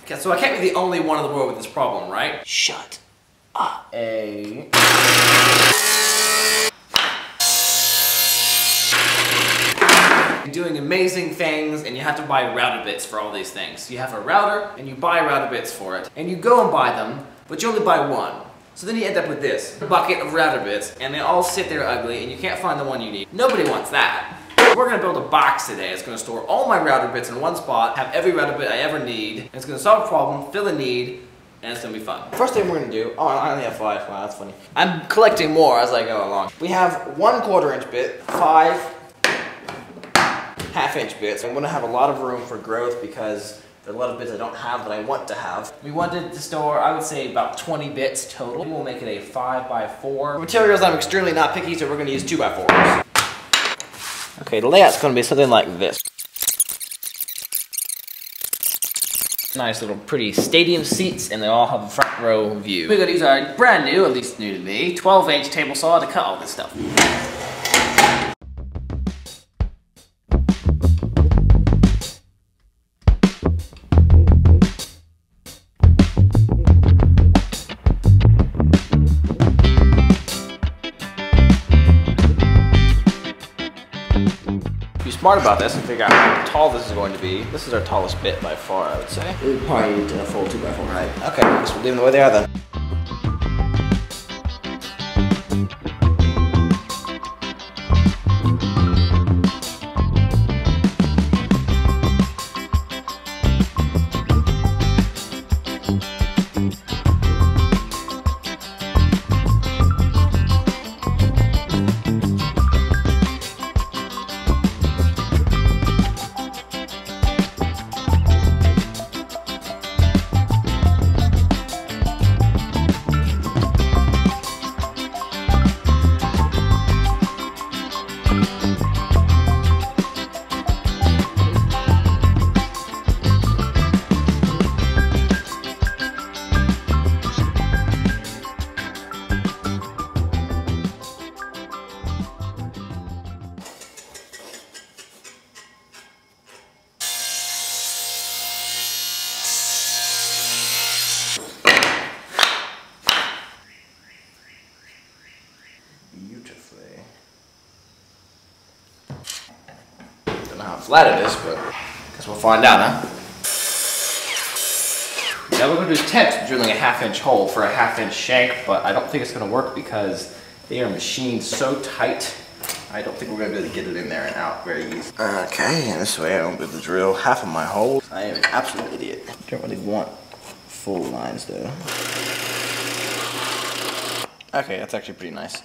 Okay, so I can't be the only one in the world with this problem, right? Shut up. You're doing amazing things and you have to buy router bits for all these things. You have a router and you buy router bits for it. And you go and buy them, but you only buy one. So then you end up with this bucket of router bits and they all sit there ugly and you can't find the one you need. Nobody wants that. We're gonna build a box today. It's gonna store all my router bits in one spot, have every router bit I ever need, and it's gonna solve a problem, fill a need, and it's gonna be fun. First thing we're gonna do, oh, I only have 5, wow, that's funny. I'm collecting more as I go along. We have 1/4 inch bit, 5 1/2 inch bits. I'm gonna have a lot of room for growth because there are a lot of bits I don't have that I want to have. We wanted to store, I would say, about 20 bits total. We'll make it a 5x4. For materials, I'm extremely not picky, so we're gonna use 2x4s. Okay, the layout's gonna be something like this. Nice little pretty stadium seats, and they all have a front row view. We're gonna use our brand new, at least new to me, 12-inch table saw to cut all this stuff. Be smart about this and figure out how tall this is going to be. This is our tallest bit by far, I would say. We would probably need a full 2x4 height. Okay, I guess we'll leave them the way they are then. Beautifully. Don't know how flat it is, but I guess we'll find out, huh? Now we're going to attempt drilling a 1/2 inch hole for a 1/2 inch shank, but I don't think it's going to work because they are machined so tight. I don't think we're going to be able to get it in there and out very easy. Okay, and this way I won't be able to drill half of my hole. I am an absolute idiot. I don't really want full lines though. Okay, that's actually pretty nice.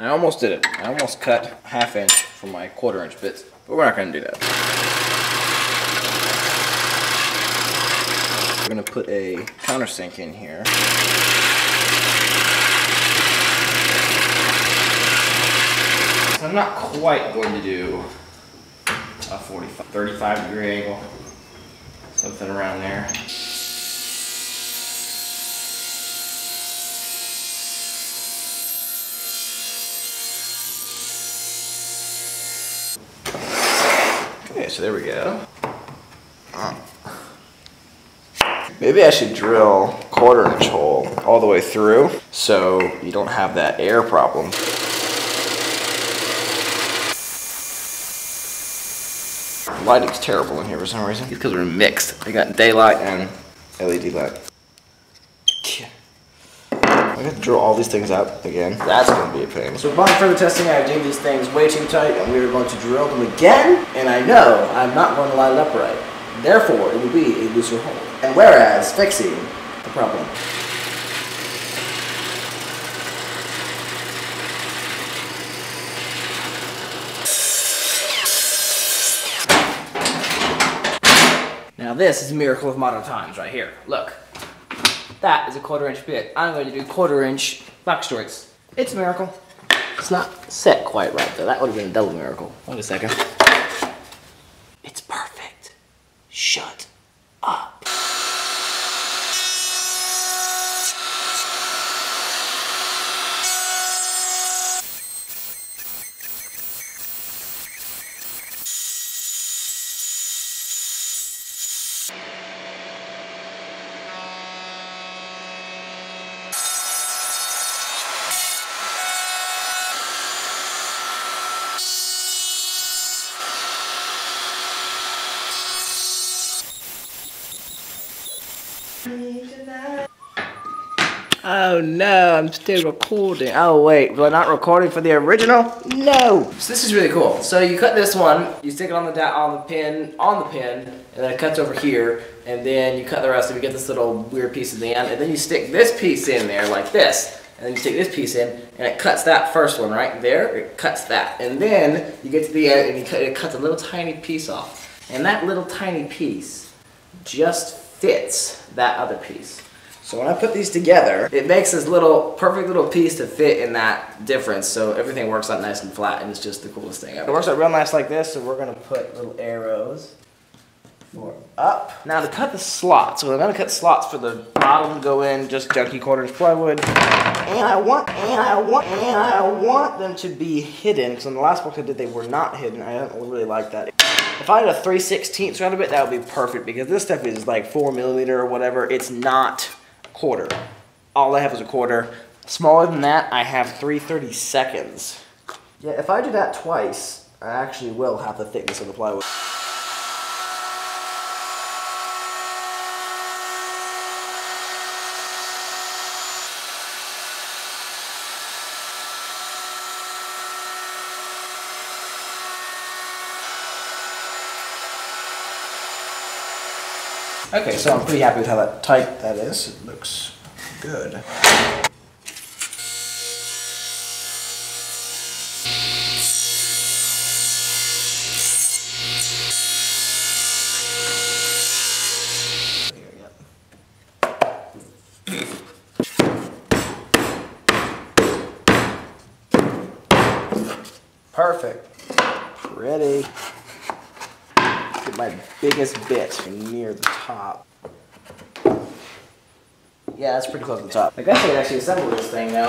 I almost did it. I almost cut 1/2 inch from my 1/4 inch bits, but we're not going to do that. We're going to put a countersink in here. So I'm not quite going to do a 35 degree angle, something around there. Okay, so there we go. Maybe I should drill 1/4 inch hole all the way through so you don't have that air problem. The lighting's terrible in here for some reason. It's because we're mixed. We got daylight and LED light. I got to drill all these things out again. That's going to be a pain. So upon further testing, I deemed these things way too tight, and we are going to drill them again. And I know I'm not going to line it up right. Therefore, it will be a looser hole. And whereas fixing the problem. Now this is a miracle of modern times right here. Look. That is a 1/4 inch bit. I'm going to do 1/4 inch box joints. It's a miracle. It's not set quite right though. That would have been a double miracle. Wait a second. It's perfect. Shut up. Oh no, I'm still recording. Oh wait, we're not recording for the original? No! So this is really cool. So you cut this one, you stick it on the pin, and then it cuts over here, and then you cut the rest and you get this little weird piece at the end, and then you stick this piece in there like this, and then you stick this piece in, and it cuts that first one right there, it cuts that. And then you get to the end and it cuts a little tiny piece off. And that little tiny piece just fits that other piece. So when I put these together, it makes this perfect little piece to fit in that difference, so everything works out nice and flat, and it's just the coolest thing ever. It works out real nice like this, so we're gonna put little arrows for up. Now to cut the slots, so I'm gonna cut slots for the bottom to go in, just junky quarters plywood, and I want them to be hidden, because in the last book I did, they were not hidden. I don't really like that. If I had a 3/16 round of it, that would be perfect, because this stuff is like 4mm or whatever. It's not quarter. All I have is a quarter. Smaller than that, I have 3/32. Yeah, if I do that twice, I actually will have the thickness of the plywood. Okay, so I'm pretty happy with how tight that is. It looks good. Perfect. Ready. Get my biggest bit near the top. Yeah, that's pretty close to the top. I guess I can actually assemble this thing now.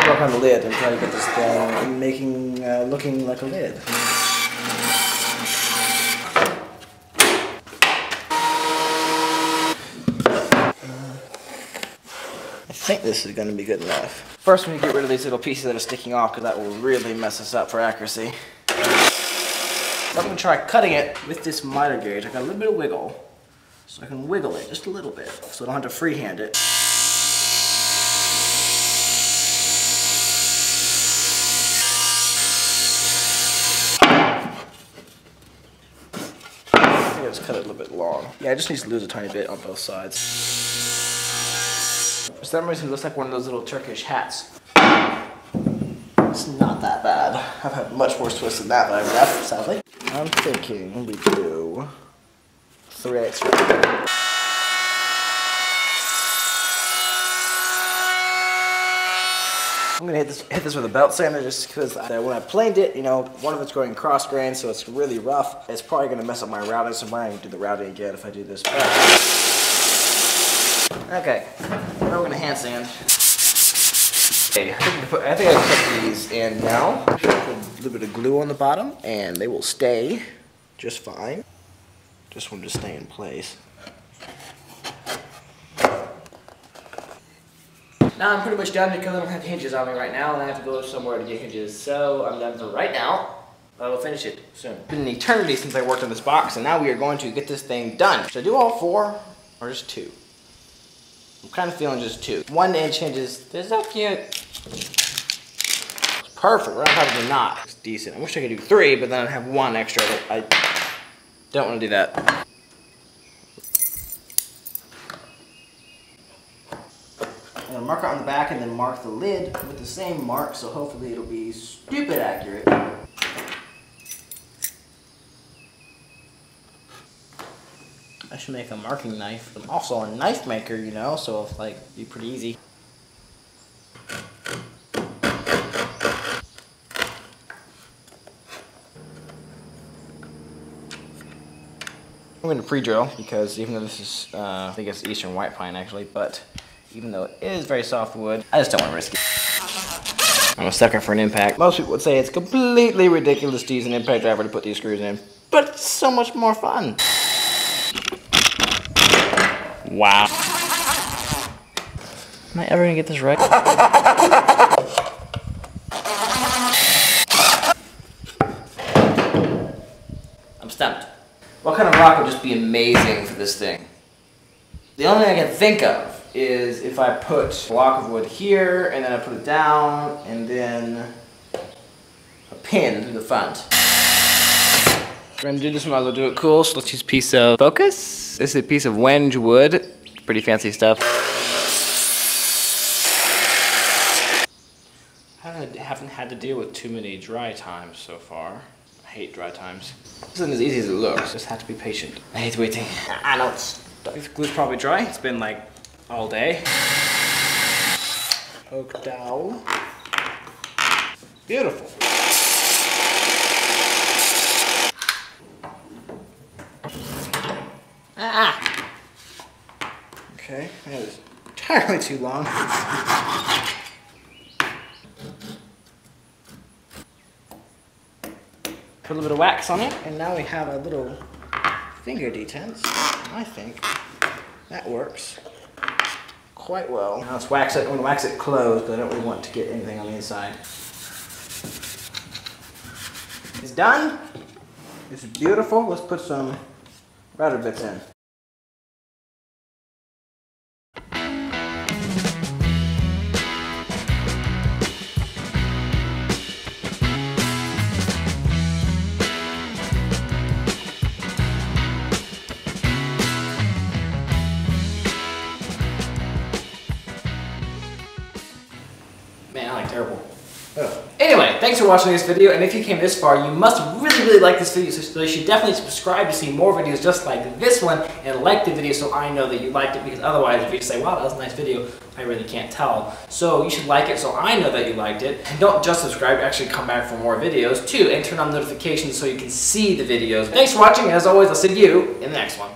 Work on the lid and try to get this thing looking like a lid. I think this is going to be good enough. First, we need to get rid of these little pieces that are sticking off, because that will really mess us up for accuracy. So I'm going to try cutting it with this miter gauge. I got a little bit of wiggle, so I can wiggle it just a little bit, so I don't have to freehand it. Just cut it a little bit long. Yeah, it just needs to lose a tiny bit on both sides. For some reason, it looks like one of those little Turkish hats. It's not that bad. I've had much worse twists than that I've left, sadly. I'm thinking we do 3/8 round. I'm gonna hit this with a belt sander just because when I planed it, you know, one of it's going cross grain, so it's really rough. It's probably gonna mess up my routing, so I'm not gonna do the routing again if I do this. Okay, now we're gonna hand sand. Okay, I think I put these in now. Put a little bit of glue on the bottom, and they will stay just fine. Just want to stay in place. Now I'm pretty much done because I don't have hinges on me right now, and I have to go somewhere to get hinges. So I'm done for right now. I will finish it soon. It's been an eternity since I worked on this box, and now we are going to get this thing done. Should I do all 4 or just 2? I'm kind of feeling just 2. 1-inch hinges. They're so cute. It's perfect. Right on top of the knot. It's decent. I wish I could do 3, but then I'd have 1 extra. I don't want to do that. I'm going to mark it on the back and then mark the lid with the same mark, so hopefully it'll be stupid accurate. I should make a marking knife. I'm also a knife maker, you know, so it'll like be pretty easy. I'm going to pre-drill because even though this is, I think it's Eastern White Pine actually, but even though it is very soft wood, I just don't want to risk it. I'm a sucker for an impact. Most people would say it's completely ridiculous to use an impact driver to put these screws in, but it's so much more fun. Wow. Am I ever gonna get this right? I'm stumped. What kind of rock would just be amazing for this thing? The only thing I can think of is if I put a block of wood here, and then I put it down, and then a pin through the front. We're gonna do this, might as well do it cool, so let's use a piece of focus. This is a piece of wenge wood. Pretty fancy stuff. I haven't had to deal with too many dry times so far. I hate dry times. This isn't as easy as it looks, just have to be patient. I hate waiting. I know it's... This glue's probably dry. It's been like all day. Poke down. Beautiful. Ah! Okay, that is entirely too long. Put a little bit of wax on it, and now we have a little finger detents. I think that works quite well. Now let's wax it. I'm gonna wax it closed, but I don't really want to get anything on the inside. It's done. It's beautiful. Let's put some router bits in. Man, I like terrible. Ugh. Anyway, thanks for watching this video, and if you came this far, you must really like this video, so you should definitely subscribe to see more videos just like this one, and like the video so I know that you liked it, because otherwise if you say, wow, that was a nice video, I really can't tell. So you should like it so I know that you liked it, and don't just subscribe, actually come back for more videos too, and turn on notifications so you can see the videos. Thanks for watching, and as always, I'll see you in the next one.